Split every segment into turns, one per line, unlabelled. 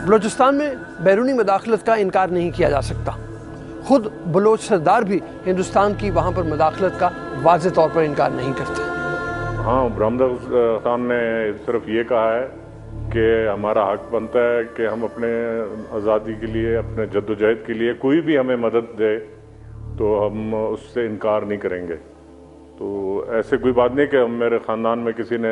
بلوچستان میں بیرونی مداخلت کا انکار نہیں کیا جا سکتا. خود بلوچ سردار بھی ہندوستان کی وہاں پر مداخلت کا واضح طور پر انکار نہیں کرتے.
ہاں، برہمدر خان نے صرف یہ کہا ہے کہ ہمارا حق بنتا ہے کہ ہم اپنے آزادی کے لیے، اپنے جد و جہد کے لیے کوئی بھی ہمیں مدد دے تو ہم اس سے انکار نہیں کریں گے. تو ایسے کوئی بات نہیں کہ میرے خاندان میں کسی نے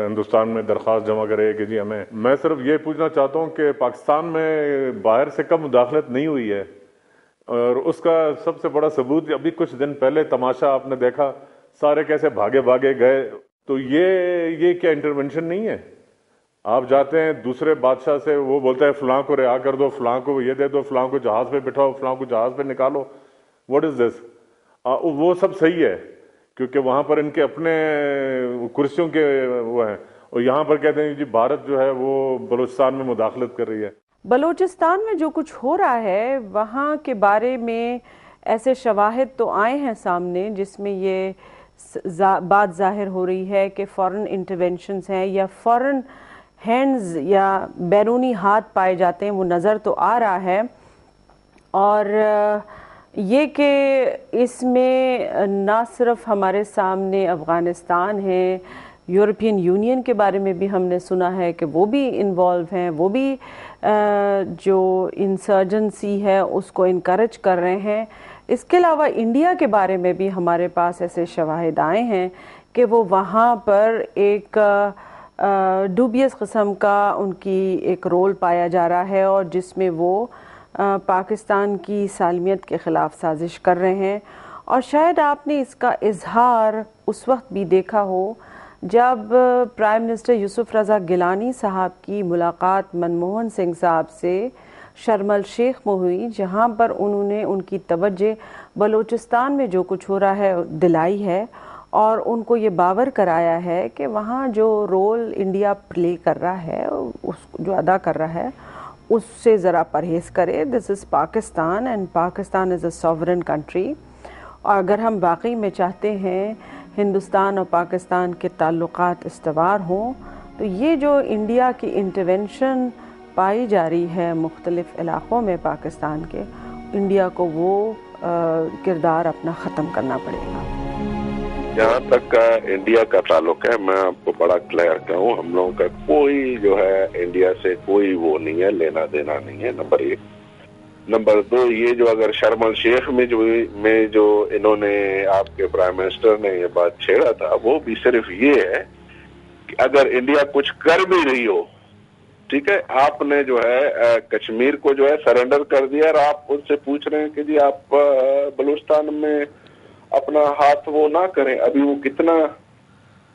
ہندوستان میں درخواست جمع کرے کہ جی ہمیں. میں صرف یہ پوچھنا چاہتا ہوں کہ پاکستان میں باہر سے کم مداخلت نہیں ہوئی ہے، اور اس کا سب سے بڑا ثبوت ابھی کچھ دن پہلے تماشا آپ نے دیکھا، سارے کیسے بھاگے بھاگے گئے. تو یہ کیا انٹرونشن نہیں ہے؟ آپ جاتے ہیں دوسرے بادشاہ سے، وہ بولتا ہے فلاں کو رہا کر دو، فلاں کو یہ دے دو، فلاں کو جہاز پہ بٹھاؤ، فلاں کو جہاز پہ نکالو. واٹ از دس؟ وہ سب صحیح ہے کیونکہ وہاں پر ان کے اپنے کرسیوں کے وہ ہیں، اور یہاں پر کہتے ہیں جی بھارت جو ہے وہ بلوچستان میں مداخلت کر رہی ہے.
بلوچستان میں جو کچھ ہو رہا ہے وہاں کے بارے میں ایسے شواہد تو آئے ہیں سامنے جس میں یہ بات ظاہر ہو رہی ہے کہ فورن انٹرونشنز ہیں یا فورن ہینڈز یا بیرونی ہاتھ پائے جاتے ہیں، وہ نظر تو آ رہا ہے. اور یہ کہ اس میں نہ صرف ہمارے سامنے افغانستان ہے، یورپین یونین کے بارے میں بھی ہم نے سنا ہے کہ وہ بھی انوالو ہیں، وہ بھی جو انسرجنسی ہے اس کو انکریج کر رہے ہیں. اس کے علاوہ انڈیا کے بارے میں بھی ہمارے پاس ایسے شواہد آئے ہیں کہ وہ وہاں پر ایک ڈوبیس قسم کا ان کی ایک رول پایا جا رہا ہے، اور جس میں وہ پاکستان کی سالمیت کے خلاف سازش کر رہے ہیں. اور شاید آپ نے اس کا اظہار اس وقت بھی دیکھا ہو جب پرائم منسٹر یوسف رضا گیلانی صاحب کی ملاقات منموہن سنگھ صاحب سے شرم الشیخ میں ہوئی، جہاں پر انہوں نے ان کی توجہ بلوچستان میں جو کچھ ہو رہا ہے دلائی ہے، اور ان کو یہ باور کرایا ہے کہ وہاں جو رول انڈیا پلے کر رہا ہے، اس جو ادا کر رہا ہے، اس سے ذرا پرہیز کرے. This is Pakistan and Pakistan is a sovereign country. اور اگر ہم واقعی میں چاہتے ہیں ہندوستان اور پاکستان کے تعلقات استوار ہوں تو یہ جو انڈیا کی انٹرونشن پائی جا رہی ہے مختلف علاقوں میں پاکستان کے، انڈیا کو وہ کردار اپنا ختم کرنا پڑے گا.
جہاں تک کا انڈیا کا تعلق ہے، میں آپ کو بڑا کلیئر کہوں، ہم لوگوں کا کوئی جو ہے انڈیا سے کوئی وہ نہیں ہے، لینا دینا نہیں ہے. نمبر 1. نمبر 2، یہ جو اگر شرم الشیخ میں جو انہوں نے آپ کے پرائم منسٹر نے یہ بات چھیڑا تھا، وہ بھی صرف یہ ہے کہ اگر انڈیا کچھ کر بھی رہی ہو، ٹھیک ہے، آپ نے جو ہے کشمیر کو جو ہے سرنڈر کر دیا، اور آپ ان سے پوچھ رہے ہیں کہ جی آپ بلوچستان میں اپنا ہاتھ وہ نہ کریں. ابھی وہ کتنا،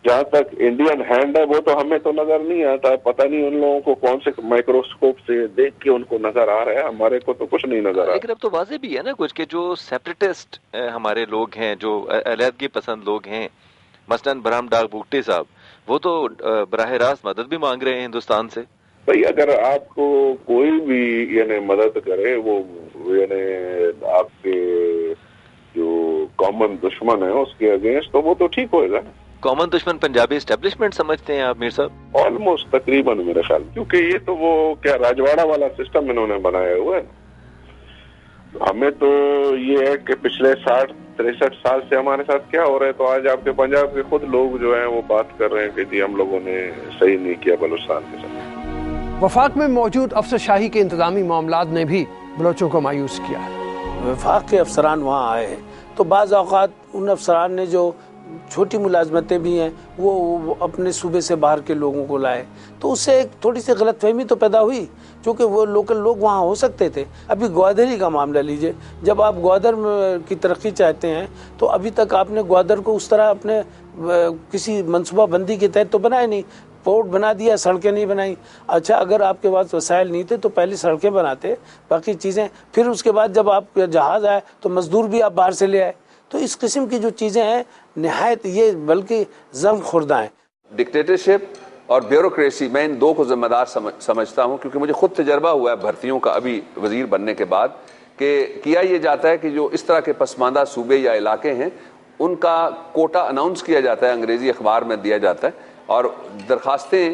جہاں تک انڈین ہینڈ ہے وہ تو ہمیں تو نظر نہیں آتا، پتہ نہیں ان لوگوں کو کون سے مائکروسکوپ سے دیکھ کے ان کو نظر آ رہا ہے، ہمارے کو تو کچھ نہیں نظر آ رہا.
لیکن اب تو واضح بھی ہے نا کچھ کہ جو سیپریٹسٹ ہمارے لوگ ہیں، جو علیحدگی پسند لوگ ہیں، مثلاً برہم ڈاک بھوٹے صاحب، وہ تو براہ راست مدد بھی مانگ رہے ہیں ہندوستان سے.
بھئی اگر آپ کو کوئی بھی یعنی مدد کرے، وہ یعنی آپ کے جو کامن دشمن ہے اس کے اگینسٹ، تو وہ تو ٹھیک ہوئے گا.
کامن دشمن پنجابی اسٹیبلشمنٹ سمجھتے ہیں آپ میر صاحب؟
آلموسٹ تقریباً میرے خیال، کیونکہ یہ تو وہ کیا راجواڑا والا سسٹم انہوں نے بنایا ہوا ہے. ہمیں تو یہ ہے کہ پچھلے 60-63 سال سے ہمارے ساتھ کیا ہو رہا ہے، تو آج آپ کے پنجاب کے خود لوگ جو ہیں وہ بات کر رہے ہیں کہ جی ہم لوگوں نے صحیح نہیں کیا بلوچستان کے ساتھ.
وفاق میں موجود افسر شاہی کے انتظامی معاملات نے بھی بلوچوں کو مایوس کیا ہے.
وفاق کے افسران وہاں آئے ہیں تو بعض اوقات ان افسران نے جو چھوٹی ملازمتیں بھی ہیں وہ اپنے صوبے سے باہر کے لوگوں کو لائے، تو اس سے ایک تھوڑی سی غلط فہمی تو پیدا ہوئی، چونکہ وہ لوکل لوگ وہاں ہو سکتے تھے. ابھی گوادری کا معاملہ لیجئے، جب آپ گوادر کی ترقی چاہتے ہیں تو ابھی تک آپ نے گوادر کو اس طرح اپنے کسی منصوبہ بندی کے تحت تو بنائے نہیں. پورٹ بنا دیا، سڑکیں نہیں بنائیں. اچھا، اگر آپ کے پاس وسائل نہیں تھے تو پہلے سڑکیں بناتے، باقی چیزیں، پھر اس کے بعد جب آپ کا جہاز آئے تو مزدور بھی آپ باہر سے لے آئے. تو اس قسم کی جو چیزیں ہیں نہایت یہ بلکہ ضم خوردہ ہیں.
ڈکٹیٹرشپ اور بیوروکریسی، میں ان دو کو ذمہ دار سمجھتا ہوں، کیونکہ مجھے خود تجربہ ہوا ہے بھرتیوں کا ابھی وزیر بننے کے بعد، کہ کیا یہ جاتا ہے کہ جو اس طرح کے پسماندہ صوبے یا علاقے ہیں ان کا کوٹا اناؤنس کیا جاتا ہے، انگریزی اخبار میں دیا جاتا ہے، اور درخواستیں